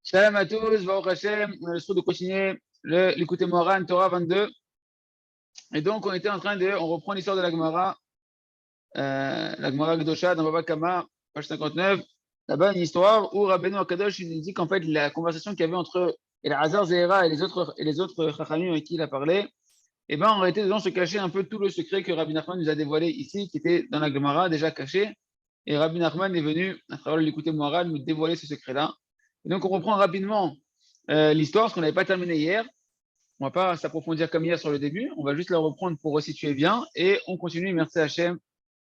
Shalom à tous, Baruch Hashem, on a le souhait de continuer l'écouter Moran, Torah 22. Et donc, on reprend l'histoire de la Gemara Gdosha dans Baba Kama, page 59. Là-bas, une histoire où Rabbeinu Akadosh il nous dit qu'en fait, la conversation qu'il y avait entre Elazar Zehira et les autres Chachamim avec qui il a parlé, et ben en réalité, dedans se cachait un peu tout le secret que Rabbi Nachman nous a dévoilé ici, qui était dans la Gemara, déjà caché. Et Rabbi Nachman est venu, à travers l'écouter Moran, nous dévoiler ce secret-là. Et donc, on reprend rapidement l'histoire, parce qu'on n'avait pas terminé hier. On ne va pas s'approfondir comme hier sur le début. On va juste la reprendre pour resituer bien. Et on continue, merci Hachem,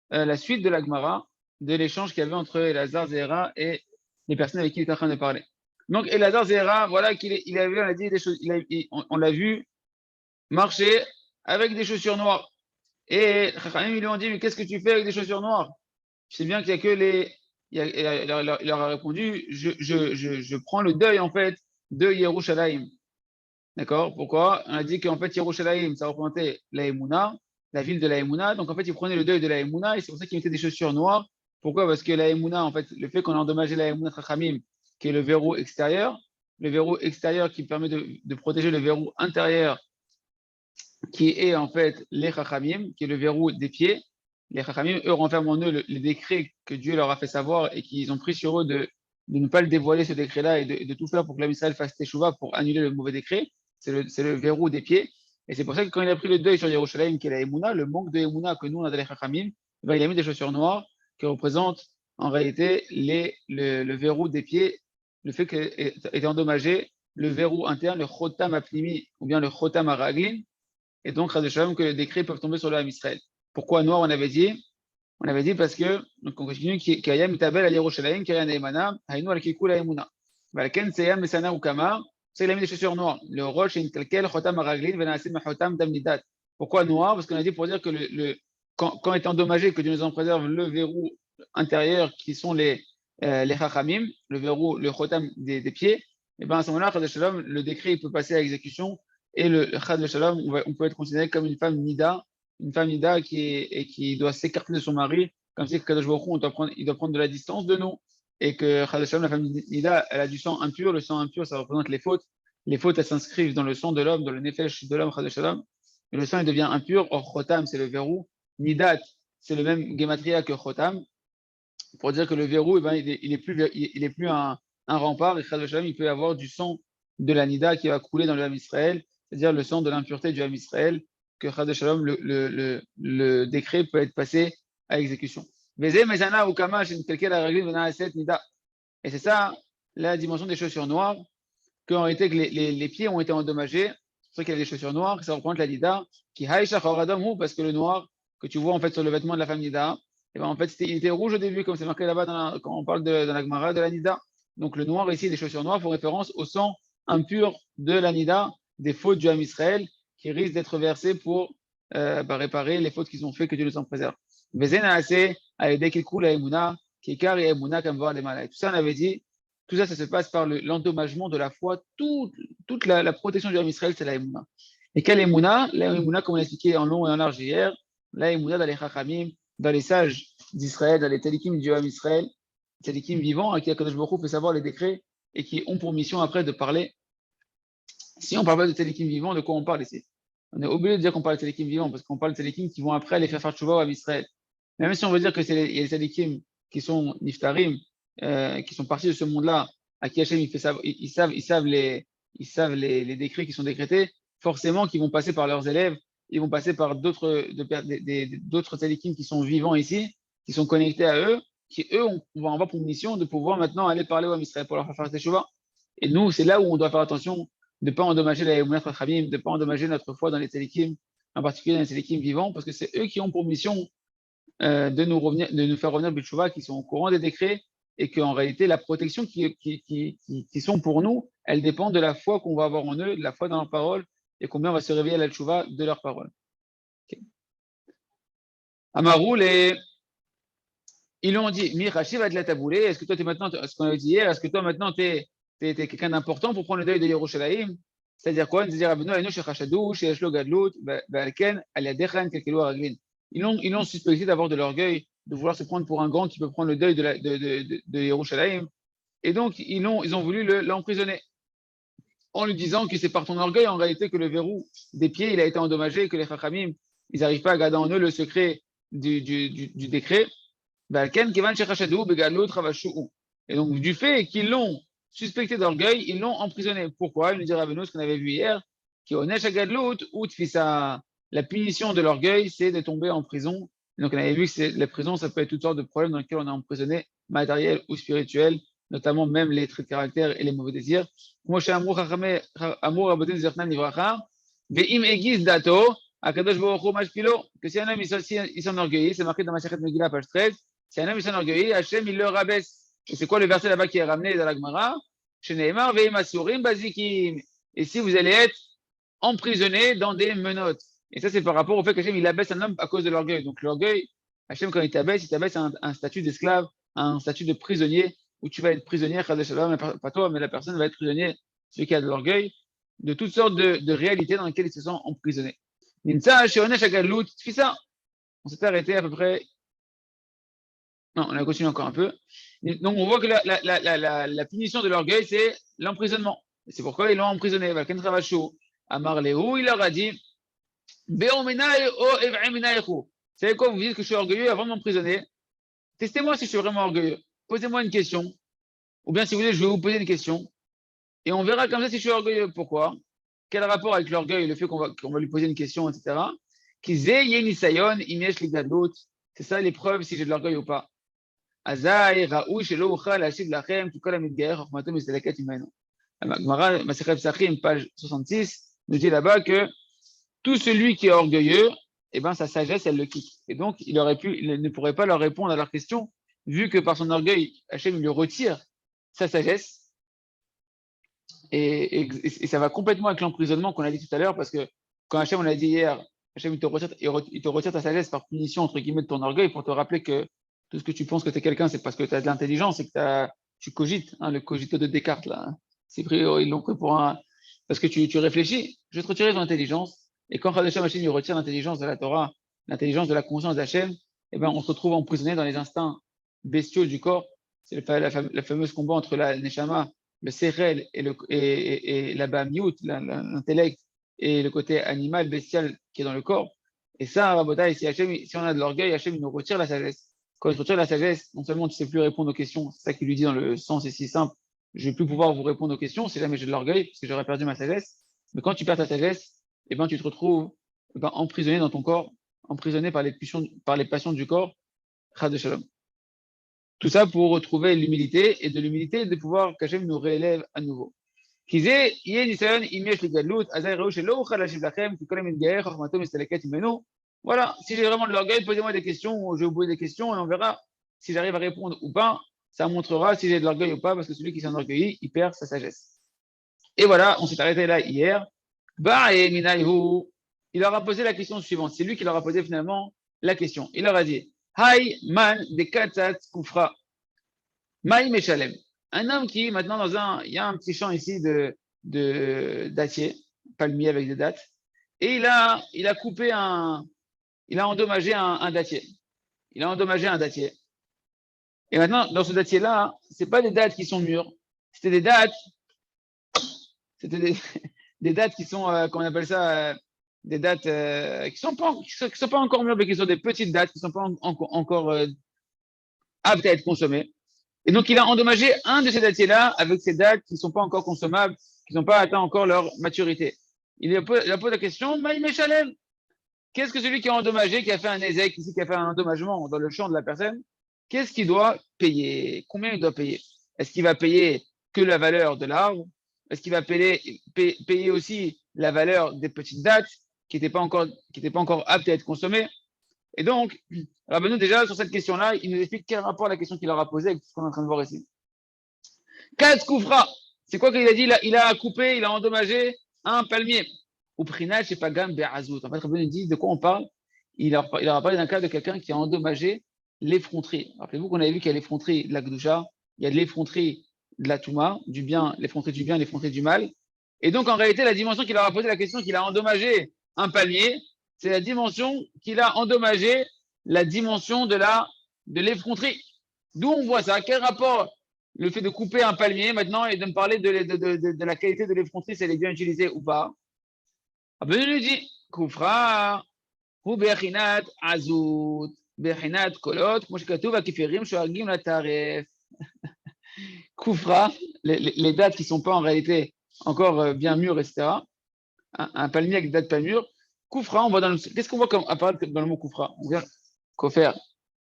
la suite de la Gemara, de l'échange qu'il y avait entre Elazar Zehra et les personnes avec qui il est en train de parler. Donc, Elazar Zehra, voilà qu'il avait, on a dit des choses, on l'a vu marcher avec des chaussures noires. Et Chachamim, ils lui ont dit, mais qu'est-ce que tu fais avec des chaussures noires? Je sais bien qu'il n'y a que les. Il leur a répondu, je prends le deuil en fait de Yerushalayim. D'accord? Pourquoi? On a dit qu'en fait Yerushalayim, ça représentait la Emouna, la ville de la Emouna. Donc en fait, il prenait le deuil de la Emouna et c'est pour ça qu'il mettait des chaussures noires. Pourquoi? Parce que la Emouna, en fait, le fait qu'on a endommagé la Emouna Chachamim, qui est le verrou extérieur qui permet de protéger le verrou intérieur, qui est en fait les Chachamim, qui est le verrou des pieds. Les Chachamim, eux, renferment en eux les décrets que Dieu leur a fait savoir et qu'ils ont pris sur eux de ne pas le dévoiler, ce décret-là, et de tout faire pour que l'Israël fasse teshuva pour annuler le mauvais décret. C'est le verrou des pieds. Et c'est pour ça que quand il a pris le deuil sur Yerushalayim, qui est la Emouna, le manque de Emouna que nous, on a dans les Chachamim, il a mis des chaussures noires qui représentent en réalité le verrou des pieds, le fait qu'ait endommagé le verrou interne, le chotam apnimi, ou bien le chotam araglin, et donc, que les décrets peuvent tomber sur le Ham Israël. Pourquoi noir, on avait dit? On avait dit parce que, donc on continue, Kayam Itabel al Yerushalayim, Kirian Eimana, Hainu al Kikul Aimuna. Valken Seyam Mesana ou Kama, c'est il a mis des chaussures noires. Le roche, une kalkel, Chotam Araglin, Venasim Mahotam Damnidat. Pourquoi noir? Parce qu'on a dit pour dire que quand est endommagé, que Dieu nous en préserve, le verrou intérieur qui sont les Chachamim, le verrou, le Chotam des pieds, et bien à ce moment-là, le décret il peut passer à exécution. Et le Chad de Shalom, on peut être considéré comme une femme nida qui doit s'écarter de son mari, comme si Kadosh Baruch Hu, il doit prendre de la distance de nous, et que Chad de Shalom, la femme nida, elle a du sang impur. Le sang impur, ça représente les fautes. Les fautes, elles s'inscrivent dans le sang de l'homme, dans le nefesh de l'homme, Chad de Shalom. Et le sang, il devient impur. Or, Chotam, c'est le verrou. Nidat, c'est le même gematria que Chotam. Pour dire que le verrou, eh ben, il est plus un rempart. Et Chad de Shalom, il peut avoir du sang de la nida qui va couler dans le Ham Israël, c'est-à-dire le sang de l'impureté du Ham Israël, que Chad Shalom, le décret peut être passé à exécution. Et c'est ça la dimension des chaussures noires, qu'en réalité que les pieds ont été endommagés, c'est pour ça qu'il y a des chaussures noires, que ça représente la nida, parce que le noir que tu vois en fait sur le vêtement de la femme nida, et ben en fait il était rouge au début, comme c'est marqué là-bas quand on parle dans la Gemara de la nida. Donc le noir ici, des chaussures noires, font référence au sang impur de la nida, des fautes du Ham Israël qui risquent d'être versées pour réparer les fautes qu'ils ont fait, que Dieu nous en préserve. Tout ça, on avait dit, tout ça, ça se passe par l'endommagement de la foi. Toute la protection du Ham Israël, c'est la Emouna. Et quelle Emouna? La Emouna, comme on l'a expliqué en long et en large hier, la Emouna dans les Chachamim, dans les sages d'Israël, dans les Télikim du Ham Israël, Télikim vivants, à qui Akadosh Baruch Hu fait savoir les décrets et qui ont pour mission après de parler. Si on ne parle pas de télékim vivants, de quoi on parle ici? On est obligé de dire qu'on parle de télékim vivants, parce qu'on parle de télékim qui vont après aller faire tchouva à Israël. Même si on veut dire que il y a des télékim qui sont niftarim, qui sont partis de ce monde-là, à qui Hachem ils savent les décrets qui sont décrétés, forcément qu'ils vont passer par leurs élèves, ils vont passer par d'autres télékim qui sont vivants ici, qui sont connectés à eux, qui eux on va avoir pour mission de pouvoir maintenant aller parler à Israël pour leur faire tchouva. Et nous, c'est là où on doit faire attention de ne pas endommager la Emunat Chachamim, de ne pas endommager notre foi dans les télékim, en particulier dans les télékim vivants, parce que c'est eux qui ont pour mission de nous faire revenir B'tchouva, qui sont au courant des décrets, et qu'en réalité, la protection qui sont pour nous, elle dépend de la foi qu'on va avoir en eux, de la foi dans leurs paroles, et combien on va se réveiller à la tchouva de leurs paroles. Okay. Amarou, ils l'ont dit, Mirachi va de la tabouler, est-ce que toi, tu es maintenant, ce qu'on a dit hier, est-ce que toi, maintenant, tu es quelqu'un d'important pour prendre le deuil de Yerushalayim? C'est-à-dire quoi? C'est-à-dire, ils l'ont suspecté d'avoir de l'orgueil, de vouloir se prendre pour un grand qui peut prendre le deuil de Yerushalayim. Et donc, ils ont voulu l'emprisonner en lui disant que c'est par ton orgueil, en réalité, que le verrou des pieds, il a été endommagé et que les Chachamim, ils n'arrivent pas à garder en eux le secret du décret. Et donc, du fait qu'ils l'ont suspecté d'orgueil, ils l'ont emprisonné. Pourquoi? Il nous dit Rabbeinu, ce qu'on avait vu hier, la punition de l'orgueil, c'est de tomber en prison. Donc, on avait vu que la prison, ça peut être toutes sortes de problèmes dans lesquels on est emprisonné, matériel ou spirituel, notamment même les traits de caractère et les mauvais désirs. Que si un homme il s'enorgueillit, c'est marqué dans ma Masechet Megillah, page 13, si un homme il s'enorgueillit, Hachem il le rabaisse. Et c'est quoi le verset là-bas qui est ramené dans la Gemara? Sheneemar ve'im asurim bazikim. Et si vous allez être emprisonné dans des menottes. Et ça, c'est par rapport au fait qu'Hachem, il abaisse un homme à cause de l'orgueil. Donc, l'orgueil, Hachem, quand il t'abaisse à un statut d'esclave, à un statut de prisonnier, où tu vas être prisonnier, pas toi, mais la personne va être prisonnier, celui qui a de l'orgueil, de toutes sortes de réalités dans lesquelles ils se sont emprisonnés. On s'est arrêté à peu près. Non, on a continué encore un peu. Donc, on voit que la punition de l'orgueil, c'est l'emprisonnement. Et c'est pourquoi ils l'ont emprisonné. Amar Léou, il leur a dit, savez quoi, vous dites que je suis orgueilleux avant de m'emprisonner. Testez-moi si je suis vraiment orgueilleux. Posez-moi une question. Ou bien, si vous voulez, je vais vous poser une question. Et on verra comme ça si je suis orgueilleux. Pourquoi? Quel rapport avec l'orgueil, le fait qu'on va lui poser une question, etc. C'est ça l'épreuve si j'ai de l'orgueil ou pas. Masechet Psachim, page 66, nous dit là-bas que tout celui qui est orgueilleux, eh ben, sa sagesse, elle le quitte. Et donc, il ne pourrait pas leur répondre à leur question, vu que par son orgueil, Hachem lui retire sa sagesse. Et ça va complètement avec l'emprisonnement qu'on a dit tout à l'heure, parce que quand Hachem, on l'a dit hier, Hachem, il te retire ta sagesse par punition, entre guillemets, de ton orgueil, pour te rappeler que tout ce que tu penses que tu es quelqu'un, c'est parce que tu as de l'intelligence et que tu cogites, hein, le cogito de Descartes, là. Hein. Ils l'ont pris pour un. Parce que tu réfléchis, je vais te retirer ton intelligence. Et quand Hachem lui retire l'intelligence de la Torah, l'intelligence de la conscience d'Hachem, eh ben, on se retrouve emprisonné dans les instincts bestiaux du corps. C'est la fameuse combat entre la Neshama, le Sérel et la Bamiut, l'intellect, et le côté animal, bestial qui est dans le corps. Et ça, Rabotai, si on a de l'orgueil, Hachem il nous retire la sagesse. Quand il te retire la sagesse, non seulement tu ne sais plus répondre aux questions, c'est ça qu'il lui dit dans le sens est si simple, je ne vais plus pouvoir vous répondre aux questions si jamais j'ai de l'orgueil, parce que j'aurais perdu ma sagesse. Mais quand tu perds ta sagesse, eh ben, tu te retrouves emprisonné dans ton corps, emprisonné par les passions du corps. Chas de Shalom. Tout ça pour retrouver l'humilité, et de l'humilité de pouvoir qu'Hachem nous réélève à nouveau. Voilà, si j'ai vraiment de l'orgueil, posez-moi des questions, je vais vous poser des questions et on verra si j'arrive à répondre ou pas. Ça montrera si j'ai de l'orgueil ou pas, parce que celui qui s'enorgueillit, il perd sa sagesse. Et voilà, on s'est arrêté là hier. Il leur a posé la question suivante. C'est lui qui leur a posé finalement la question. Il leur a dit Hay man de katzat kufra. Maï Meshalem. Un homme qui, maintenant, il y a un petit champ ici de dattier, palmier avec des dattes, et il a endommagé un dattier. Il a endommagé un dattier. Et maintenant, dans ce dattier-là, c'est pas des dattes qui sont mûres, c'était des dattes qui sont, comment on appelle ça, des dattes qui sont pas encore mûres, mais qui sont des petites dattes qui sont pas encore aptes à être consommées. Et donc, il a endommagé un de ces dattiers-là avec ces dattes qui ne sont pas encore consommables, qui n'ont pas atteint encore leur maturité. Il a posé la question, Maïm Shalem, qu'est-ce que celui qui a endommagé, qui a fait un ézec ici, qui a fait un endommagement dans le champ de la personne, qu'est-ce qu'il doit payer? Combien il doit payer? Est-ce qu'il va payer que la valeur de l'arbre? Est-ce qu'il va payer aussi la valeur des petites dattes qui n'étaient pas encore aptes à être consommées? Et donc, Rabbeinu, déjà, sur cette question-là, il nous explique quel rapport la question qu'il leur a posée avec ce qu'on est en train de voir ici. Katz Koufra, c'est quoi qu'il a dit? Il a coupé, il a endommagé un palmier. Ou Prinal, c'est pas Gam Be'azout. En fait, Rabbeinu dit de quoi on parle? Il leur a parlé d'un cas de quelqu'un qui a endommagé l'effronterie. Rappelez-vous qu'on avait vu qu'il y a l'effronterie de la Gdusha, il y a l'effronterie de la Touma, du bien, l'effronterie du bien, l'effronterie du mal. Et donc, en réalité, la dimension qu'il leur a posé la question qu'il a endommagé un palmier, c'est la dimension qu'il a endommagé, la dimension de l'effronterie. D'où on voit ça? Quel rapport le fait de couper un palmier maintenant et de me parler de la qualité de l'effronterie, si elle est bien utilisée ou pas. Rabbeinu lui dit, Koufra, ou Bechinat Azout, Bechinat Kolot, כמו שכתוב, הכפירים שואגים לטרף. Koufra, les dates qui ne sont pas en réalité encore bien mûres, etc. Un palmier avec des dates pas mûres. Koufra, on voit dans le. Qu'est-ce qu'on voit comme apparaître dans le mot Koufra? On voit Kofer.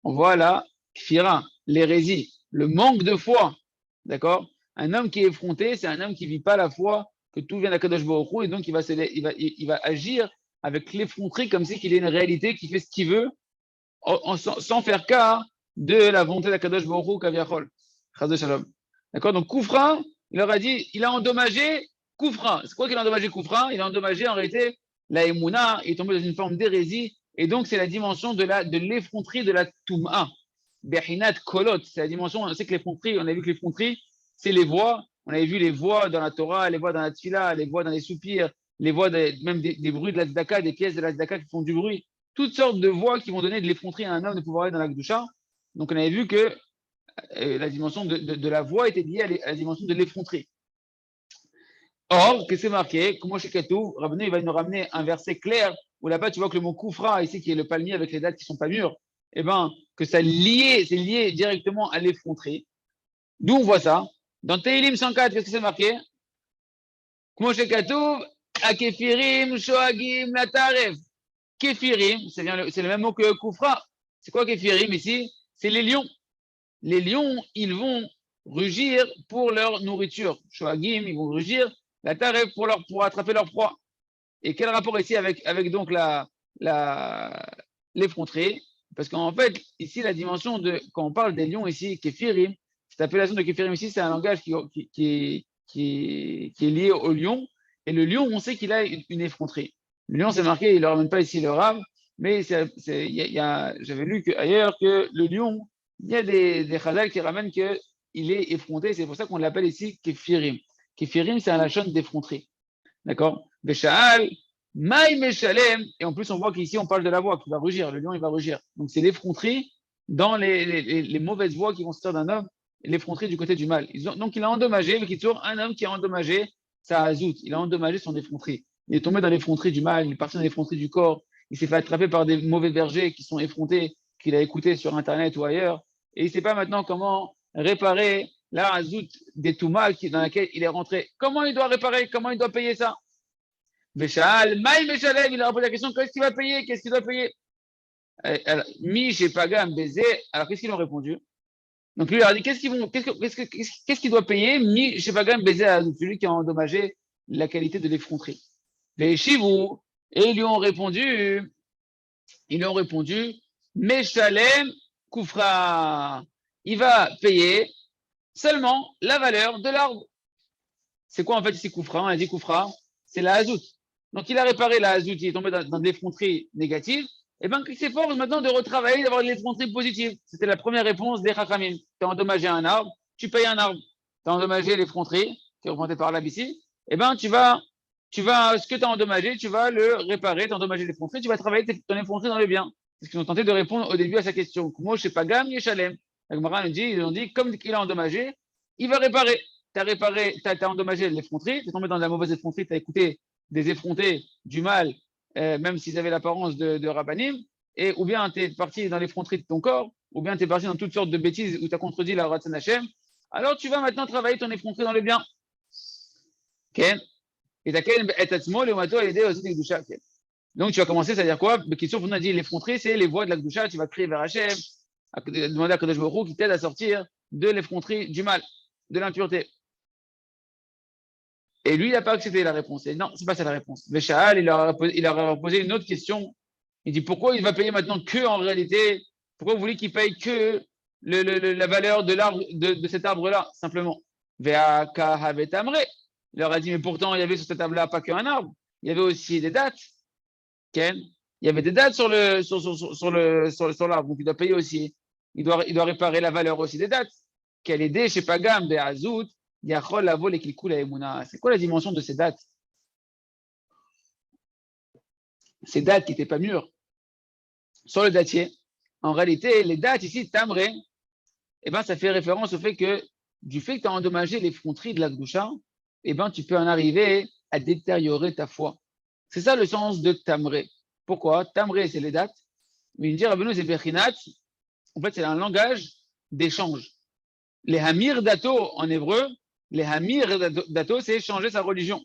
On voit là, Kfira, l'hérésie, le manque de foi. D'accord? Un homme qui est effronté, c'est un homme qui ne vit pas la foi, que tout vient d'Akadosh Baruch Hu, et donc il va agir avec l'effronterie comme si qu'il est une réalité, qui fait ce qu'il veut, sans faire cas de la volonté d'Akadosh Baruch Hu, Kaviachol. Shalom. D'accord? Donc, Koufra, il leur a dit, il a endommagé Koufra. C'est quoi qu'il a endommagé Koufra? Il a endommagé en réalité la Emouna, il est tombé dans une forme d'hérésie, et donc c'est la dimension de l'effronterie de la Toum'a. Behinat Kolot, c'est la dimension, on sait que l'effronterie, on a vu que l'effronterie, c'est les voix, on avait vu les voix dans la Torah, les voix dans la Tfila, les voix dans les soupirs, les voix même des bruits de la Tzedaka, des pièces de la Tzedaka qui font du bruit, toutes sortes de voix qui vont donner de l'effronterie à un homme de pouvoir aller dans la Kedusha. Donc on avait vu que la dimension de la voix était liée à la dimension de l'effronterie. Or, que c'est marqué, comment chez Katou, Rabbeinu, il va nous ramener un verset clair où là-bas tu vois que le mot koufra, ici qui est le palmier avec les dates qui ne sont pas mûres, eh ben, que c'est lié directement à l'effronterie. D'où on voit ça? Dans Tehilim 104, qu'est-ce que c'est marqué? Comment chez Katou, Akefirim, Shoagim, Lataref. Kefirim, c'est le même mot que koufra. C'est quoi Kefirim ici? C'est les lions. Les lions, ils vont rugir pour leur nourriture. Shoagim, ils vont rugir la taref pour attraper leur proie. Et quel rapport ici avec donc l'effronterie? Parce qu'en fait, ici, la dimension de, quand on parle des lions ici, Kefirim, cette appellation de Kefirim ici, c'est un langage qui est lié au lion. Et le lion, on sait qu'il a une effronterie. Le lion, c'est marqué, il ne le ramène pas ici le rave, mais j'avais lu ailleurs que le lion, il y a des chazal qui ramènent qu'il est effronté, c'est pour ça qu'on l'appelle ici Kefirim. Kefirim, c'est un lachon d'effronterie. D'accord? Béchaal, Maï Meshalem, et en plus on voit qu'ici on parle de la voix qui va rugir, le lion il va rugir. Donc c'est l'effronterie dans les mauvaises voix qui vont sortir d'un homme, l'effronterie du côté du mal. Donc il a endommagé, mais qui tourne un homme qui a endommagé sa hazout, il a endommagé son effronterie. Il est tombé dans l'effronterie du mal, il est parti dans l'effronterie du corps, il s'est fait attraper par des mauvais bergers qui sont effrontés, qu'il a écouté sur internet ou ailleurs, et il ne sait pas maintenant comment réparer la hazout des Touma dans laquelle il est rentré. Comment il doit réparer? Comment il doit payer ça? Véchal, Maï Meshalem, il a posé la question, qu'est-ce qu'il va payer? Qu'est-ce qu'il doit payer? Mi, j'ai pagam, baiser. Alors, qu'est-ce qu'ils ont répondu? Donc, lui, il leur a dit, qu'est-ce qu'il doit payer? Mi, j'ai pagam, baiser à celui qui a endommagé la qualité de l'effronterie. Véchivou. Et ils lui ont répondu, Meshalem, Koufra. Il va payer seulement la valeur de l'arbre. C'est quoi en fait ici Koufra? On a dit Koufra, c'est la hazout. Donc il a réparé la hazout, il est tombé dans de l'effronterie négative. Et bien il s'efforce maintenant de retravailler, d'avoir de l'effronterie positive. C'était la première réponse des Chachamim. Tu as endommagé un arbre, tu payes un arbre. Tu as endommagé l'effronterie, qui est représentée par l'arbre ici. Et bien ce que tu as endommagé, tu vas le réparer, tu as endommagé l'effronterie, tu vas travailler ton effronterie dans le bien. C'est ce qu'ils ont tenté de répondre au début à sa question. Moi, je sais pas Gam, Yeshalem. Ils ont dit, comme il a endommagé, il va réparer. Tu as endommagé l'effronterie, tu es tombé dans la mauvaise effronterie, tu as écouté des effrontés du mal, même s'ils avaient l'apparence de rabbanim, ou bien tu es parti dans l'effronterie de ton corps, ou bien tu es parti dans toutes sortes de bêtises où tu as contredit la Ratzon Hashem. Alors tu vas maintenant travailler ton effronterie dans le bien. Okay. Donc tu vas commencer, c'est-à-dire quoi? On a dit l'effronterie, c'est les voies de la Kedusha, tu vas crier vers Hashem, demander à Kadosh Baruch Hu qui t'aide à sortir de l'effronterie du mal, de l'impureté. Et lui, il n'a pas accepté la réponse. Et non, c'est pas ça la réponse. Véchaal, il leur a posé une autre question. Il dit pourquoi il va payer maintenant que en réalité? Pourquoi vous voulez qu'il paye que la valeur de l'arbre, de cet arbre-là, simplement? Veaka havetamre. Il leur a dit, mais pourtant, il y avait sur cette table-là pas qu'un arbre, il y avait aussi des dates. Ken, il y avait des dates sur l'arbre, donc il doit payer aussi. Il doit réparer la valeur aussi des dates. Quelle idée chez Pagam, Be'azout, Yachol Lavo les Kilkul Emuna. C'est quoi la dimension de ces dates? Ces dates qui n'étaient pas mûres sur le datier. En réalité, les dates ici, Tamré, eh ben, ça fait référence au fait que du fait que tu as endommagé l'effronterie de la Gdusha, eh ben, tu peux en arriver à détériorer ta foi. C'est ça le sens de tamré. Pourquoi? Tamré, c'est les dates. Mais il dit, Rabbeinu, c'est Bechinat. En fait, c'est un langage d'échange. Les Hamir Dato en hébreu, les Hamir Dato, c'est changer sa religion.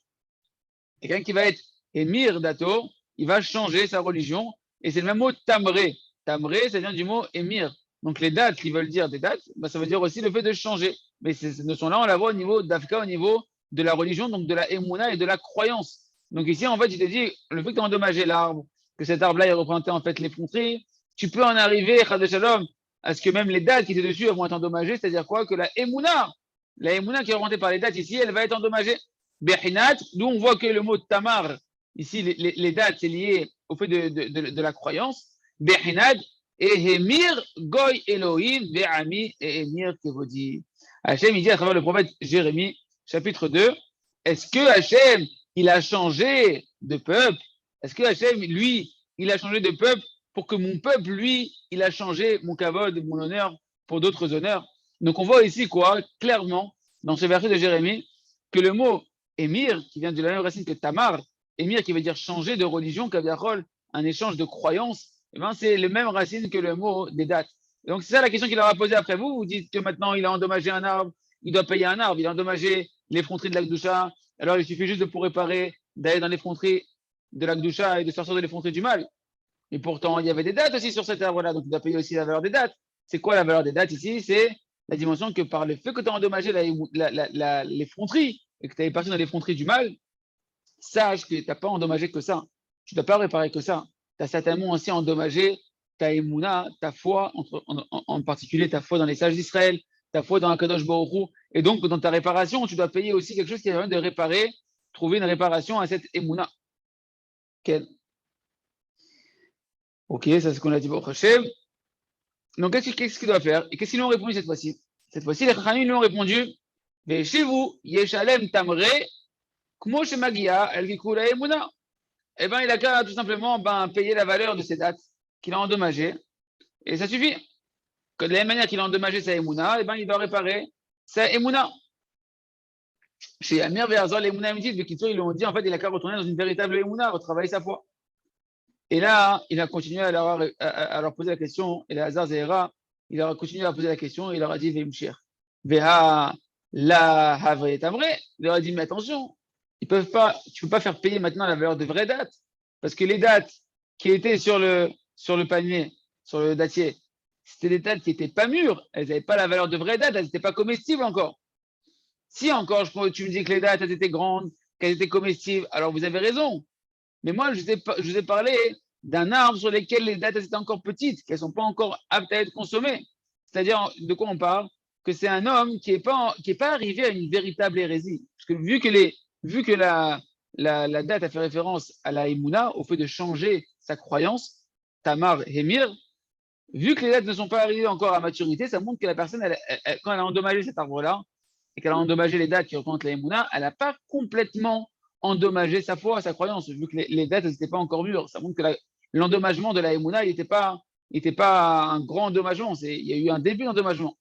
Quelqu'un qui va être Emir Dato, il va changer sa religion. Et c'est le même mot tamré. Tamré, ça vient du mot Emir. Donc les dates qui veulent dire des dates, bah, ça veut dire aussi le fait de changer. Mais cette notion-là, on la voit au niveau d'Afka, au niveau de la religion, donc de la Emouna et de la croyance. Donc ici, en fait, il te dit, le fait que tu as endommagé l'arbre, que cet arbre-là, il représentait en fait l'effronterie, tu peux en arriver, Chad Shalom, à ce que même les dates qui étaient dessus vont être endommagées, c'est-à-dire quoi? Que la Emouna qui est représentée par les dates ici, elle va être endommagée. Behinat, d'où on voit que le mot tamar, ici, les dates, c'est lié au fait de la croyance. Behinat, et Hemir, Goy Elohim, Ve'ami, et Emir Kevodi. Hachem, il dit à travers le prophète Jérémie, chapitre 2, est-ce que Hachem, il a changé de peuple? Est-ce que Hachem, lui, il a changé de peuple pour que mon peuple, lui, il a changé mon kavod, mon honneur pour d'autres honneurs? Donc on voit ici quoi, clairement, dans ce verset de Jérémie, que le mot Émir, qui vient de la même racine que Tamar, Émir qui veut dire changer de religion, Kaviarol, un échange de croyances, eh ben, c'est le même racine que le mot des dates. Et donc c'est ça la question qu'il leur a posée après vous. Vous dites que maintenant il a endommagé un arbre, il doit payer un arbre, il a endommagé l'effronterie de l'Akdoucha, alors il suffit juste de pour réparer, d'aller dans l'effronterie de l'Akdoucha et de sortir de l'effronterie du mal. Et pourtant, il y avait des dates aussi sur cet arbre-là, donc il doit payer aussi la valeur des dates. C'est quoi la valeur des dates ici? C'est la dimension que par le fait que tu as endommagé l'effronterie et que tu es parti dans l'effronterie du mal, sache que tu n'as pas endommagé que ça. Tu ne dois pas réparer que ça. Tu as certainement aussi endommagé ta émouna, ta foi, en particulier ta foi dans les sages d'Israël, ta foi dans Akadosh Baruch Hu. Et donc, dans ta réparation, tu dois payer aussi quelque chose qui permet de réparer, trouver une réparation à cette émouna. Okay. Ok, ça c'est ce qu'on a dit pour Hachem. Donc, qu'est-ce qu'il doit faire? Et qu'est-ce qu'ils lui ont répondu cette fois-ci? Cette fois-ci, les Chachamim lui ont répondu, mais chez vous, Yeshalem Tamre, Kmo Shemagia, El Gikula Emuna. Eh bien, il a qu'à tout simplement payer la valeur de ces dates qu'il a endommagées. Et ça suffit. Que de la même manière qu'il a endommagé sa Emuna, eh ben, il doit réparer sa Emuna. Chez Amir Verzol, Emuna Emitit, ils lui ont dit, en fait, il a qu'à retourner dans une véritable Emuna, retravailler sa foi. Et là, il a continué à leur poser la question, et Hazar Zehra, il a continué à poser la question, et il leur a dit, Vemshir. Veha la Havre Tamre. Il leur a dit, mais attention, tu ne peux pas faire payer maintenant la valeur de vraies dates. Parce que les dates qui étaient sur le panier, sur le datier, c'était des dates qui n'étaient pas mûres. Elles n'avaient pas la valeur de vraies dates, elles n'étaient pas comestibles encore. Si encore, tu me dis que les dates, elles étaient grandes, qu'elles étaient comestibles, alors vous avez raison. Mais moi, je vous ai parlé d'un arbre sur lequel les dates étaient encore petites, qu'elles ne sont pas encore aptes à être consommées. C'est-à-dire, de quoi on parle? Que c'est un homme qui n'est pas arrivé à une véritable hérésie. Parce que vu que la date a fait référence à la Emouna, au fait de changer sa croyance, Tamar Hemir, vu que les dates ne sont pas arrivées encore à maturité, ça montre que la personne, quand elle a endommagé cet arbre-là, et qu'elle a endommagé les dates qui représentent la Emouna, elle n'a pas complètement endommagé sa foi, sa croyance, vu que les dates n'étaient pas encore mûres. Ça montre que l'endommagement de la Emouna, il n'était pas un grand endommagement, il y a eu un début d'endommagement.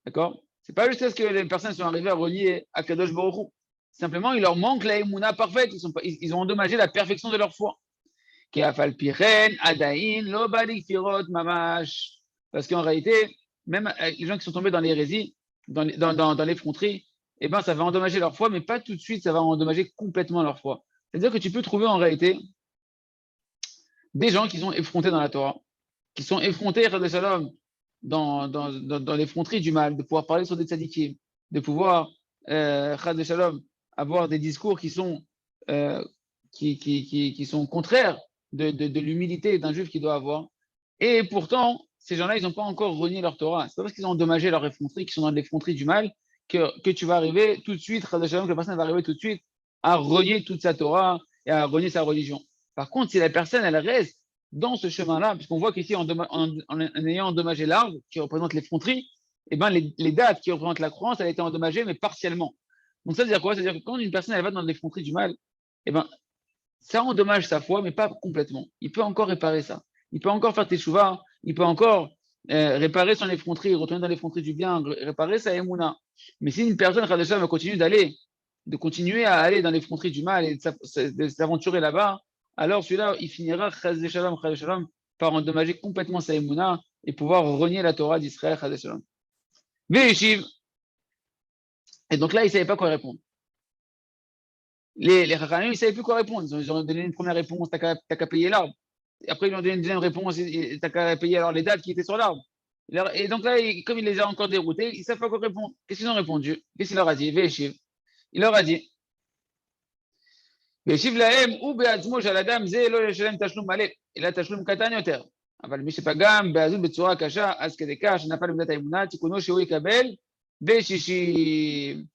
D'accord? C'est pas juste parce que les personnes sont arrivées à relier à Kadosh Baruch Hu. Simplement, il leur manque la Emouna parfaite. Ils ont endommagé la perfection de leur foi. Parce qu'en réalité, même les gens qui sont tombés dans l'hérésie, dans l'effronterie, eh ben, ça va endommager leur foi, mais pas tout de suite, ça va endommager complètement leur foi. C'est-à-dire que tu peux trouver en réalité des gens qui sont effrontés dans la Torah, qui sont effrontés, dans l'effronterie du mal, de pouvoir parler sur des tzadikim, de pouvoir, avoir des discours qui sont contraires de l'humilité d'un juif qui doit avoir. Et pourtant, ces gens-là, ils n'ont pas encore renié leur Torah. C'est pas parce qu'ils ont endommagé leur effronterie, qu'ils sont dans l'effronterie du mal, que tu vas arriver tout de suite, que la personne va arriver tout de suite à renier toute sa Torah et à renier sa religion. Par contre, si la personne, elle reste dans ce chemin-là, puisqu'on voit qu'ici, en ayant endommagé l'arbre qui représente l'effronterie, eh ben, les dates qui représentent la croyance, elle a été endommagée, mais partiellement. Donc ça veut dire quoi? C'est-à-dire que quand une personne, elle va dans l'effronterie du mal, eh ben, ça endommage sa foi, mais pas complètement. Il peut encore réparer ça. Il peut encore faire teshuva, il peut encore réparer son effronterie, retourner dans l'effronterie du bien, réparer sa émouna. Mais si une personne, Khadasha, va continuer à aller dans l'effronterie du mal et de s'aventurer là-bas, alors celui-là, il finira, Khadasha, par endommager complètement sa émouna et pouvoir renier la Torah d'Israël, Khadasha. Et donc là, il ne savait pas quoi répondre. Les Chachamim, ils ne savaient plus quoi répondre. Ils ont donné une première réponse, t'as qu'à payer l'arbre. Après, ils lui ont donné une deuxième réponse, t'as qu'à payer alors les dates qui étaient sur l'arbre. Et donc là, comme il les a encore déroutés, ils ne savent pas quoi répondre. Qu'est-ce qu'ils ont répondu? Qu'est-ce qu'il leur a dit? Veshiv. Il leur a dit, Veshiv lahem ou be'atzmo shel adam ze lo yeshalem tashlum malek, ela tashlum katan yoter. אבל מי שפגם בעזות בצורה קשה, אז כדי כך שנפל במידת האמונה, תיקונו שהוא יקבל ב-60.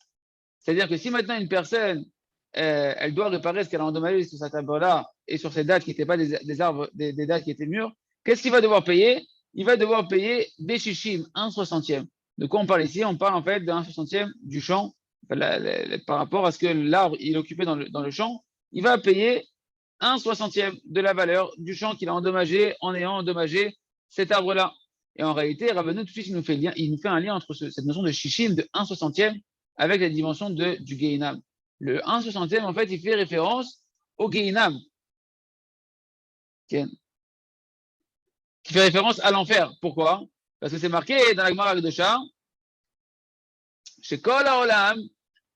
C'est-à-dire que si maintenant une personne, elle doit réparer ce qu'elle a endommagé sur sa table-là et sur ces dates qui n'étaient pas des arbres, des dates qui étaient mûres, qu'est-ce qu'il va devoir payer? Il va devoir payer des shishim, 1/60. De quoi on parle ici? On parle en fait d'un 1/60 du champ, par rapport à ce que l'arbre il occupait dans le champ. Il va payer 1/60 de la valeur du champ qu'il a endommagé en ayant endommagé cet arbre-là. Et en réalité, Rabbeinu, tout de suite, il nous fait un lien entre cette notion de shishim, de 1/60 avec la dimension du Gehinam. Le 1/60, en fait, il fait référence au Gehinam, qui fait référence à l'enfer. Pourquoi? Parce que c'est marqué dans la Gemara Kedosha, chez Kol HaOlam,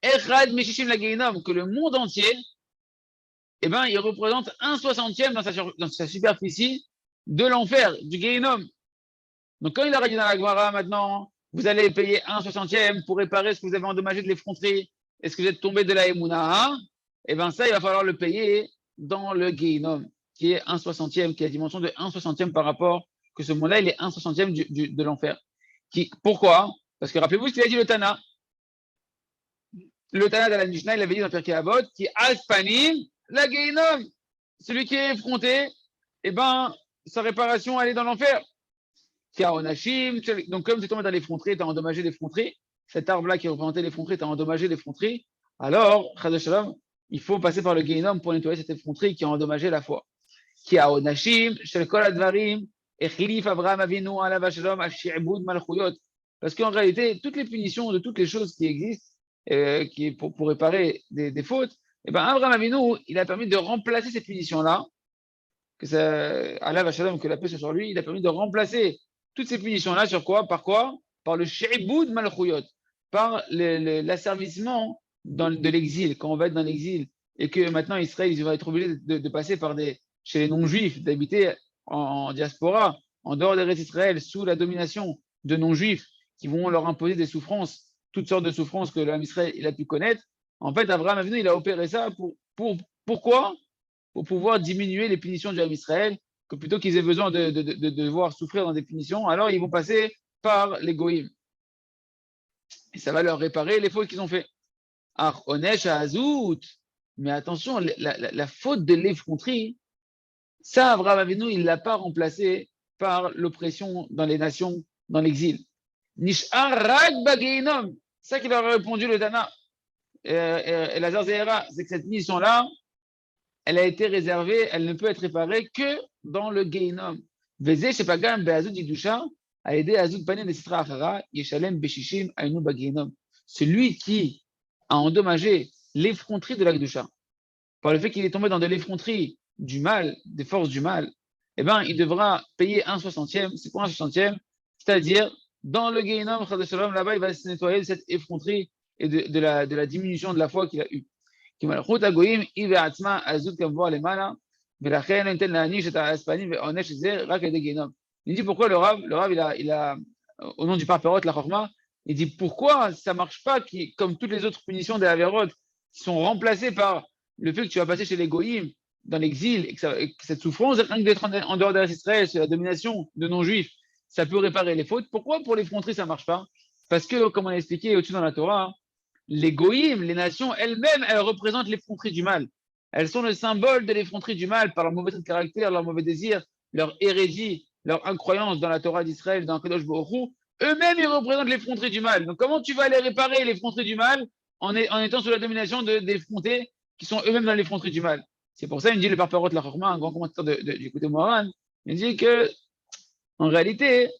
Echad Meshishim la Gehinam, que le monde entier, eh ben, il représente 1/60 dans sa superficie de l'enfer, du Gehinam. Donc, quand il a dit dans la Gemara, maintenant, vous allez payer 1/60 pour réparer ce que vous avez endommagé de l'effronterie, est-ce que vous êtes tombé de la Emouna, eh bien ça, il va falloir le payer dans le Gehinnom, qui est 1/60, qui a la dimension de 1/60 par rapport, que ce monde-là, il est 1/60 de l'enfer. Pourquoi? Parce que rappelez-vous ce qu'il a dit le Tana. Le Tana de la Mishnah, il avait dit dans Pirkei Avot, qui Aspanim, la Gehinnom. Celui qui est effronté, eh ben, sa réparation, elle est dans l'enfer. Donc, comme tu es tombé dans l'effronterie, tu as endommagé l'effronterie, cet arbre-là qui représentait l'effronterie, tu as endommagé l'effronterie, alors, il faut passer par le Gehinnom pour nettoyer cette effronterie qui a endommagé la foi. Parce qu'en réalité, toutes les punitions de toutes les choses qui existent, pour réparer des fautes, et ben Abraham Avinu, il a permis de remplacer ces punitions-là, que la paix soit sur lui, il a permis de remplacer toutes ces punitions-là sur quoi? Par quoi? Par le shi'boud malchuyot, par l'asservissement de l'exil, quand on va être dans l'exil, et que maintenant Israël, il va être obligé de passer chez les non-juifs, d'habiter en diaspora, en dehors des restes d'Israël, sous la domination de non-juifs, qui vont leur imposer des souffrances, toutes sortes de souffrances que l'homme Israël il a pu connaître. En fait, Abraham Avinu, il a opéré ça pourquoi? Pour pouvoir diminuer les punitions du Ham Israël, que plutôt qu'ils aient besoin de devoir souffrir dans des punitions, alors ils vont passer par les Goïm. Et ça va leur réparer les fautes qu'ils ont fait. Onesh Azout. Mais attention, la faute de l'effronterie, ça, Abraham Avinu, il ne l'a pas remplacé par l'oppression dans les nations, dans l'exil. Nish'ar Rag Bageinom. C'est ça qu'il leur a répondu le Tana. Et la Zéhéra, c'est que cette mission-là, elle a été réservée, elle ne peut être réparée que dans le Gehinnom. Veze shepagam be'azut yidusha, a aidé azut panim de sitra achara, yeshalem beshishim ainu b'Gehinnom. Celui qui a endommagé l'effronterie de la Kedusha, par le fait qu'il est tombé dans de l'effronterie du mal, des forces du mal, eh ben, il devra payer 1/60. C'est quoi 1/60? C'est-à-dire, dans le Gehinnom, là-bas, il va se nettoyer de cette effronterie et de la diminution de la foi qu'il a eue. כי מלכות הגויים היא בעצמה עזות כמבואה למעלה, ולכן לא ניתן להעניש את האספנים ועונש את זה רק על ידי גיהינום. Il dit pourquoi le Rav il a, au nom du Parperot, la Chorma, il dit pourquoi ça ne marche pas, comme toutes les autres punitions des Averot, qui sont remplacées par le fait que tu vas passer chez les Goïm, dans l'exil, et que cette souffrance, rien que d'être en dehors d'Israël, c'est la domination de non-juifs, ça peut réparer les fautes. Pourquoi pour l'effronterie ça ne marche pas? Parce que, comme on a expliqué au-dessus dans la Torah, les Goïm, les nations elles-mêmes, elles représentent l'effronterie du mal. Elles sont le symbole de l'effronterie du mal par leur mauvais trait de caractère, leur mauvais désir, leur hérésie, leur incroyance dans la Torah d'Israël, dans Kadosh Baruch Hu. Eux-mêmes, ils représentent l'effronterie du mal. Donc, comment tu vas aller réparer l'effronterie du mal en étant sous la domination d'effrontés qui sont eux-mêmes dans l'effronterie du mal? C'est pour ça, il dit le Parperot la Chorma, un grand commentateur du côté Moharan, il dit que, en réalité,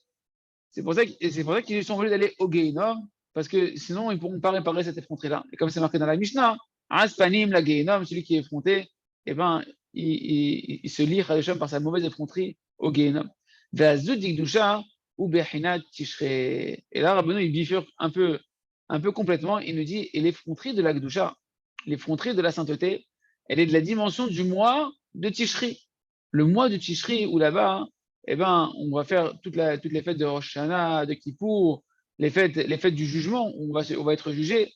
C'est pour ça qu'ils sont obligés d'aller au Gehinnom, parce que sinon, ils ne pourront pas réparer cette effronterie-là. Et comme c'est marqué dans la Mishnah, Aspanim, la Gehinnom, celui qui est effronté, eh ben, il se lie Chadasham par sa mauvaise effronterie au Gehinnom. Ve'azut dikdusha ou behinat tishrei. Et là, Rabbeinu, il bifurque un peu complètement. Il nous dit, et l'effronterie de la Gdusha, l'effronterie de la sainteté, elle est de la dimension du mois de Tishri. Le mois de Tishri, où là-bas, eh ben, on va faire toutes les fêtes de Rosh Hashanah, de Kippour, les fêtes du jugement, où on va être jugé,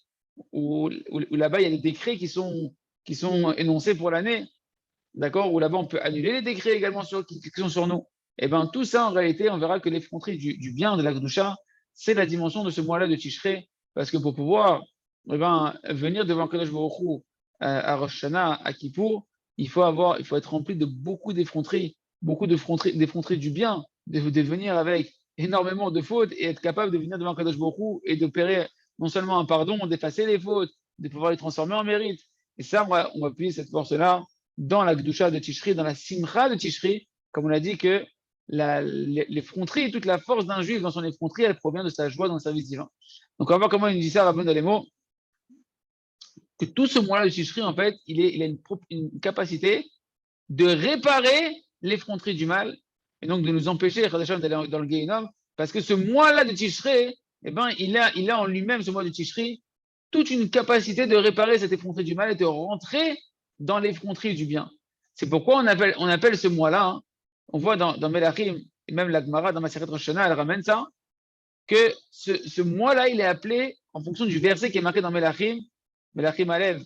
où là-bas, il y a des décrets qui sont énoncés pour l'année, d'accord, où là-bas, on peut annuler les décrets également qui sont sur nous. Et bien, tout ça, en réalité, on verra que l'effronterie du bien de la Gdusha, c'est la dimension de ce mois-là de Tishrei, parce que pour pouvoir venir devant Kadosh Baruch Hu, à Rosh Hashanah, à Kippour, il faut être rempli de beaucoup d'effronteries, d'effronteries du bien, de venir avec énormément de fautes et être capable de venir devant Kadosh Baruch Hu et d'opérer non seulement un pardon, d'effacer les fautes, de pouvoir les transformer en mérite. Et ça, on va appuyer cette force-là dans la Gdusha de Tishri, dans la Simcha de Tishri, comme on a dit que l'effronterie, toute la force d'un juif dans son effronterie, elle provient de sa joie dans le service divin. Donc on va voir comment il nous dit ça, Rabbeinu dans les mots, que tout ce mois-là de Tishri, en fait, il a une capacité de réparer l'effronterie du mal, et donc de nous empêcher d'aller dans le Gehinnom, parce que ce mois-là de Tishri, eh ben, il a en lui-même, ce mois de Tishri, toute une capacité de réparer cette effronterie du mal et de rentrer dans l'effronterie du bien. C'est pourquoi on appelle ce mois-là, hein, on voit dans Melachim, et même la Gemara dans Masechet Rosh Hashanah, elle ramène ça, que ce mois-là, il est appelé, en fonction du verset qui est marqué dans Melachim Alev,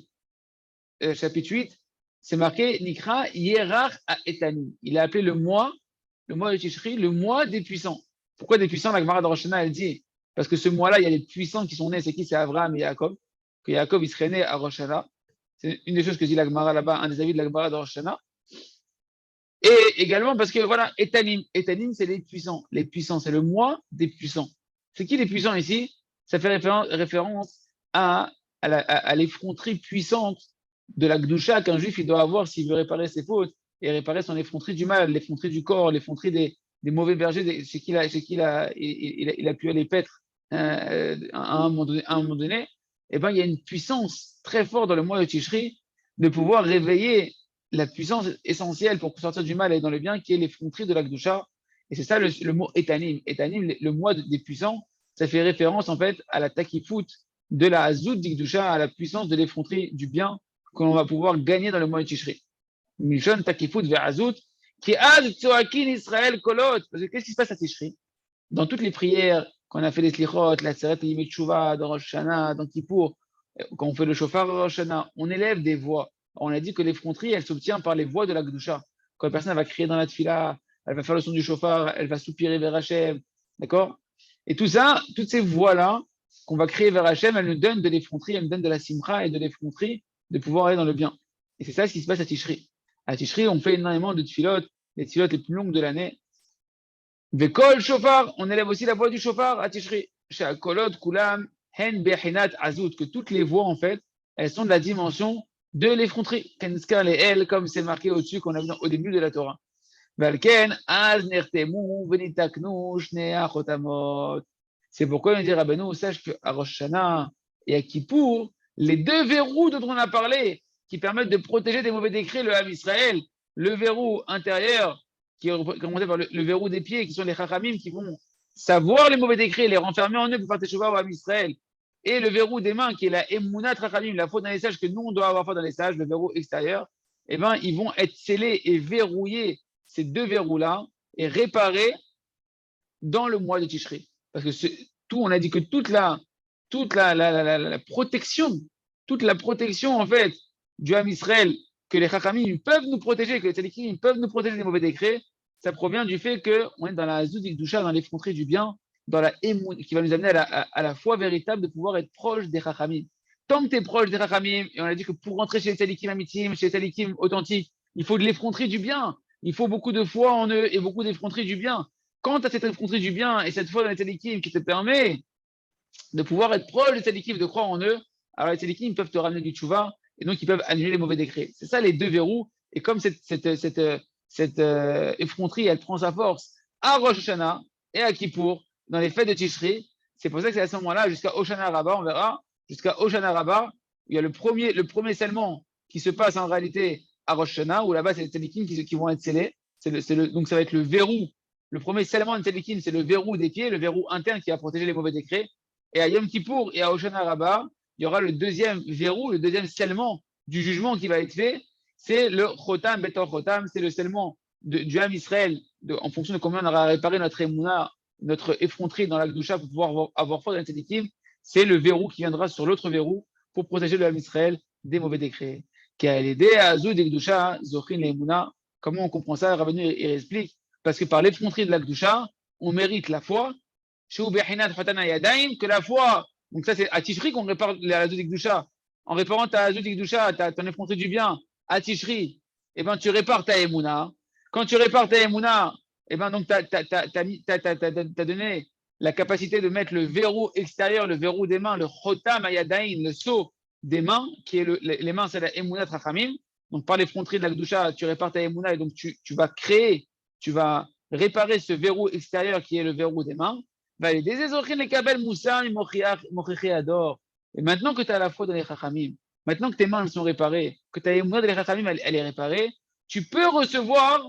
chapitre 8, c'est marqué Nikra Yerach à Etanim. Il a appelé le mois de Tishri, le mois des puissants. Pourquoi des puissants? La Gemara de Rosh Hashanah, elle dit, parce que ce mois-là, il y a les puissants qui sont nés, c'est qui? C'est Abraham et Yaakov. Que Yaakov, il serait né à Rosh Hashanah. C'est une des choses que dit la Gemara là-bas, un des avis de la Gemara de Rosh Hashanah. Et également parce que voilà, Etanim, c'est les puissants. Les puissants, c'est le mois des puissants. C'est qui les puissants ici? Ça fait référence à l'effronterie puissante de la Gdusha qu'un juif il doit avoir s'il veut réparer ses fautes et réparer son effronterie du mal, l'effronterie du corps, l'effronterie des mauvais bergers chez qui il a pu aller paître à un moment donné. Eh ben, il y a une puissance très forte dans le mois de Tishri de pouvoir réveiller la puissance essentielle pour sortir du mal et aller dans le bien, qui est l'effronterie de la Gdusha. Et c'est ça le mot Etanim. Etanim, le mois des puissants, ça fait référence en fait à la Takifut de la Hazout d'Ikdusha, à la puissance de l'effronterie du bien que l'on va pouvoir gagner dans le mois de Tishri. Mishon Takifut vers Hazout, qui ad Tzoakin Israël Kolot. Parce que qu'est-ce qui se passe à Tishri? Dans toutes les prières, quand on a fait les Slichot, la Tseret et Yimei Tshuva, dans Rosh Hashanah, dans Kippour, quand on fait le Shofar Rosh Hashanah, on élève des voix. On a dit que l'effronterie, elle s'obtient par les voix de la Gdusha. Quand la personne va crier dans la Tfila, elle va faire le son du Shofar, elle va soupirer vers Hachem, d'accord? Et tout ça, toutes ces voix-là qu'on va créer vers Hachem, elles nous donnent de l'effronterie, elles nous donnent de la simcha et de l'effronterie de pouvoir aller dans le bien. Et c'est ça ce qui se passe à Tishri. À Tishri, on fait énormément de tfilot, les tfilot les plus longues de l'année. Vekol Shofar, on élève aussi la voix du Shofar à Tishri. Shakolot Kulam Hen Behinat Azout, que toutes les voix, en fait, elles sont de la dimension de l'effronterie. Kenskar et elle, comme c'est marqué au-dessus qu'on a vu au début de la Torah. Valken, Az Nertemu, Venitaknu, Shnea Chotamot. C'est pourquoi on dit Rabbeinu, sache qu'à Rosh Hashanah et à Kippour, les deux verrous dont on a parlé, qui permettent de protéger des mauvais décrets le Ham Israël, le verrou intérieur, qui est représenté par le verrou des pieds, qui sont les Chachamim, qui vont savoir les mauvais décrets, les renfermer en eux pour faire teshuva au Ham Israël, et le verrou des mains, qui est la Emunat Chachamim, la faute dans les sages que nous, on doit avoir faute dans les sages, le verrou extérieur, eh ben, ils vont être scellés et verrouillés, ces deux verrous-là, et réparés dans le mois de Tishri. Parce que on a dit que toute la protection, en fait, du Ham Israël, que les Chachamim peuvent nous protéger, que les Tzadikim peuvent nous protéger des mauvais décrets, ça provient du fait qu'on est dans la Hazout d'Ikdusha, dans l'effronterie du bien, dans la émoun, qui va nous amener à la foi véritable de pouvoir être proche des Chachamim. Tant que tu es proche des Chachamim, et on a dit que pour rentrer chez les Tzadikim Amitim, chez les Tzadikim authentiques, il faut de l'effronterie du bien. Il faut beaucoup de foi en eux et beaucoup d'effronterie du bien. Quand tu as cette effronterie du bien et cette foi dans les Tzadikim qui te permet de pouvoir être proche des Tzadikim, de croire en eux, alors les Tzadikim peuvent te ramener du tchouva et donc ils peuvent annuler les mauvais décrets. C'est ça les deux verrous. Et comme cette effronterie, elle prend sa force à Rosh Hashanah et à Kippour, dans les fêtes de Tishri. C'est pour ça que c'est à ce moment-là, jusqu'à Oshana Rabbah, on verra, jusqu'à Oshana Rabbah, il y a le premier scellement qui se passe en réalité à Rosh Hashanah, où là-bas, c'est les tzadikim qui vont être scellés. Donc, ça va être le verrou. Le premier scellement de tzadikim, c'est le verrou des pieds, le verrou interne qui va protéger les mauvais décrets. Et à Yom Kippour et à Oshana Rabbah, il y aura le deuxième verrou, le deuxième scellement du jugement qui va être fait. C'est le Chotam Betor Chotam, c'est le scellement du Ham Israël, en fonction de combien on aura réparé notre émouna, notre effronterie dans l'Akdoucha pour pouvoir avoir foi dans les tzadikim. C'est le verrou qui viendra sur l'autre verrou pour protéger le Ham Israël des mauvais décrets. Comment on comprend ça? Rabbeinu il explique. Parce que par l'effronterie de l'Akdoucha, on mérite la foi. Que la foi, donc ça c'est à Tishri qu'on répare la Azut Ikdusha. En réparant ta Azut Ikdusha, ton effronterie du bien à Tishri, eh ben, tu répares ta Emouna. Quand tu répares ta Emouna, eh ben, donc tu as donné la capacité de mettre le verrou extérieur, le verrou des mains, le Chotam Ayadain, le sceau des mains, qui est les mains, c'est la Emouna Trachamim. Donc par l'effronterie de la Kdusha, tu répares ta Emouna et donc tu vas créer, tu vas réparer ce verrou extérieur qui est le verrou des mains. Et maintenant que tu as la foi dans les Chachamim, maintenant que tes mains sont réparées, que ta Emouna dans les Chachamim elle est réparée, tu peux recevoir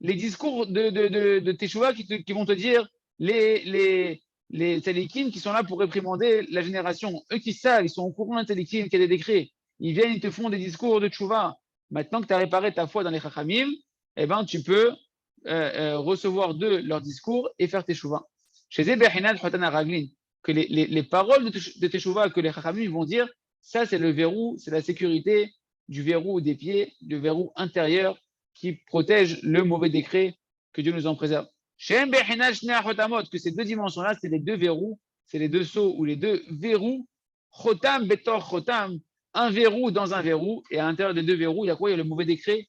les discours de Teshuvah qui vont te dire les tzadikim qui sont là pour réprimander la génération. Eux qui savent, ils sont au courant d'un tzadikim qui a des décrets. Ils viennent, ils te font des discours de Teshuvah. Maintenant que tu as réparé ta foi dans les Chachamim, eh ben, tu peux recevoir d'eux leurs discours et faire Teshuvah. Chez Zebechinat Chotan Raglin, que les paroles de Teshuvah que les Chachamim vont dire, ça c'est le verrou, c'est la sécurité du verrou des pieds, du verrou intérieur qui protège le mauvais décret, que Dieu nous en préserve. Que ces deux dimensions-là, c'est les deux verrous, c'est les deux sceaux ou les deux verrous. Chotam betor chotam, un verrou dans un verrou, et à l'intérieur des deux verrous, il y a quoi? Il y a le mauvais décret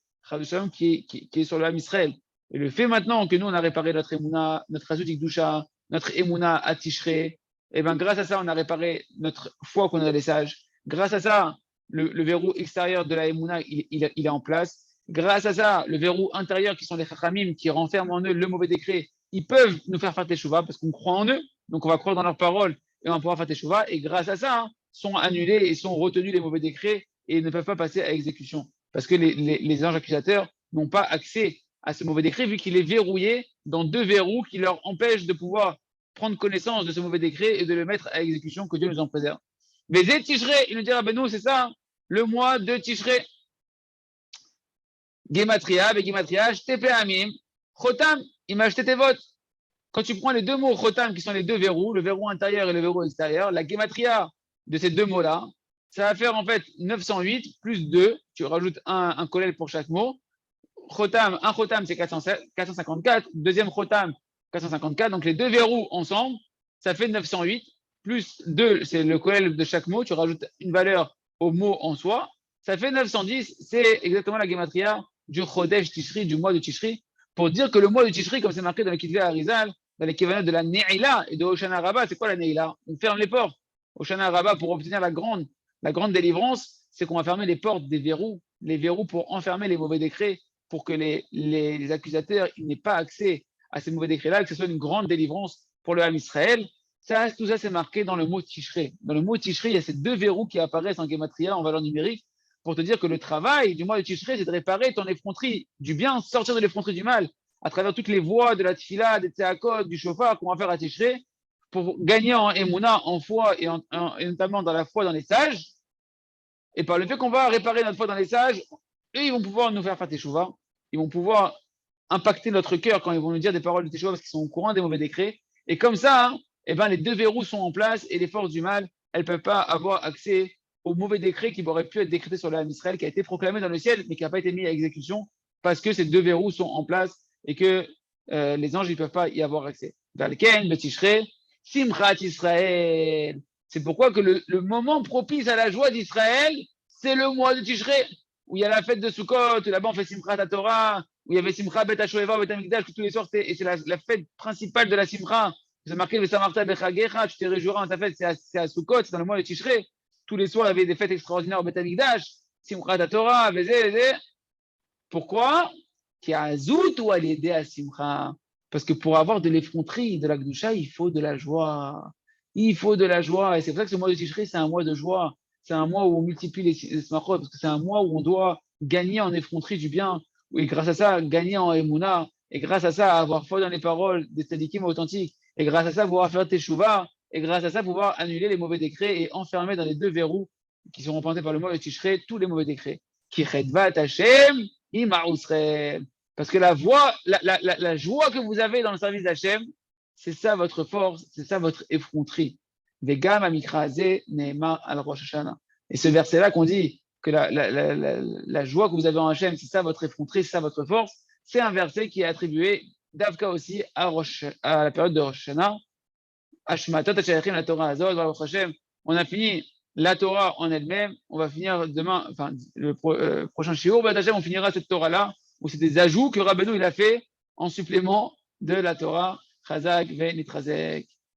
qui est sur le Ham Israël. Et le fait maintenant que nous, on a réparé notre Emouna, notre Azut Ikdusha, notre Emouna à Tishrei, et bien grâce à ça, on a réparé notre foi qu'on a des sages. Grâce à ça, le verrou extérieur de la Emouna, il est en place. Grâce à ça, le verrou intérieur qui sont les Chachamim, qui renferment en eux le mauvais décret, ils peuvent nous faire Teshuvah parce qu'on croit en eux, donc on va croire dans leurs paroles et on va pouvoir faire Teshuvah. Et grâce à ça, sont annulés et sont retenus les mauvais décrets et ne peuvent pas passer à exécution. Parce que les anges accusateurs n'ont pas accès à ce mauvais décret vu qu'il est verrouillé dans deux verrous qui leur empêchent de pouvoir prendre connaissance de ce mauvais décret et de le mettre à exécution, que Dieu nous en préserve. Mais Zé Tishrei, il nous dira, ben nous, c'est ça, le mois de Tishrei. Gematria, Begematria, Tepe Amim, Chotam, Imashtetevot. Quand tu prends les deux mots Chotam, qui sont les deux verrous, le verrou intérieur et le verrou extérieur, la Gematria de ces deux mots-là, ça va faire en fait 908 plus 2, tu rajoutes un collèle pour chaque mot. Chotam, un Chotam c'est 454, deuxième Chotam 454, donc les deux verrous ensemble, ça fait 908, plus 2, c'est le collèle de chaque mot, tu rajoutes une valeur au mot en soi, ça fait 910, c'est exactement la Gematria du Chodesh Tishri, du mois de Tishri, pour dire que le mois de Tishri, comme c'est marqué dans le Kitvei Arizal, dans l'équivalent de la Neila et de Hoshana Rabbah, c'est quoi la Neila? On ferme les portes. Hoshana Rabbah, pour obtenir la grande délivrance, c'est qu'on va fermer les portes des verrous, les verrous pour enfermer les mauvais décrets, pour que les accusateurs n'aient pas accès à ces mauvais décrets-là, que ce soit une grande délivrance pour le Ham Israël. Ça, tout ça, c'est marqué dans le mot Tishrei. Dans le mot Tishrei, il y a ces deux verrous qui apparaissent en Gematria, en valeur numérique, pour te dire que le travail du mois de Tishrei, c'est de réparer ton effronterie du bien, sortir de l'effronterie du mal, à travers toutes les voies de la tfila, des tzeakot, du shofar qu'on va faire à Tishrei, pour gagner en émouna, en foi, et notamment dans la foi dans les sages. Et par le fait qu'on va réparer notre foi dans les sages, eux, ils vont pouvoir nous faire teshuvah, ils vont pouvoir impacter notre cœur quand ils vont nous dire des paroles de teshuvah parce qu'ils sont au courant des mauvais décrets. Et comme ça, hein, eh ben, les deux verrous sont en place et les forces du mal, elles ne peuvent pas avoir accès au mauvais décret qui aurait pu être décrété sur l'âme d'Israël, qui a été proclamé dans le ciel, mais qui n'a pas été mis à exécution, parce que ces deux verrous sont en place et que les anges ne peuvent pas y avoir accès. Valken, le Tishrei, Simchat Israël. C'est pourquoi que le moment propice à la joie d'Israël, c'est le mois de Tishrei, où il y a la fête de Sukkot, là-bas on fait Simchat Torah, où il y avait Simchat Bet HaShoeva, Bet HaMikdash, tous les soirs, et c'est la fête principale de la Simcha. C'est marqué le Samarta Bechagecha, tu te réjouiras dans ta fête, c'est à Sukkot, c'est dans le mois de Tishrei. Tous les soirs, il y avait des fêtes extraordinaires au Bet HaMikdash, Simchat Torah, Vézé. Pourquoi? Qui a Zout ou à l'aider à Simcha. Parce que pour avoir de l'effronterie, de la Gdusha, il faut de la joie. Il faut de la joie. Et c'est pour ça que ce mois de Tishri, c'est un mois de joie. C'est un mois où on multiplie les smachot, parce que c'est un mois où on doit gagner en effronterie du bien. Et grâce à ça, gagner en Emouna. Et grâce à ça, avoir foi dans les paroles des tzadikim authentiques. Et grâce à ça, pouvoir faire teshuva. Et grâce à ça, pouvoir annuler les mauvais décrets et enfermer dans les deux verrous qui seront plantés par le mois de Tishrei tous les mauvais décrets. Ki chedvat Hashem, ima usrem. Parce que la joie que vous avez dans le service d'Hachem, c'est ça votre force, c'est ça votre effronterie. Vegam amikraze neema al Rosh Hashanah. Et ce verset-là qu'on dit que la joie que vous avez en Hachem, c'est ça votre effronterie, c'est ça votre force, c'est un verset qui est attribué d'Avka aussi à la période de Rosh Hashanah. Hashmatot Hashayachim la Torah Azot, Baruch Hashem. On a fini la Torah en elle-même. On va finir demain, enfin, le prochain shiur, Hashem, on finira cette Torah-là, où c'est des ajouts que Rabbeinu il a fait en supplément de la Torah. Chazak ve Nitrazek.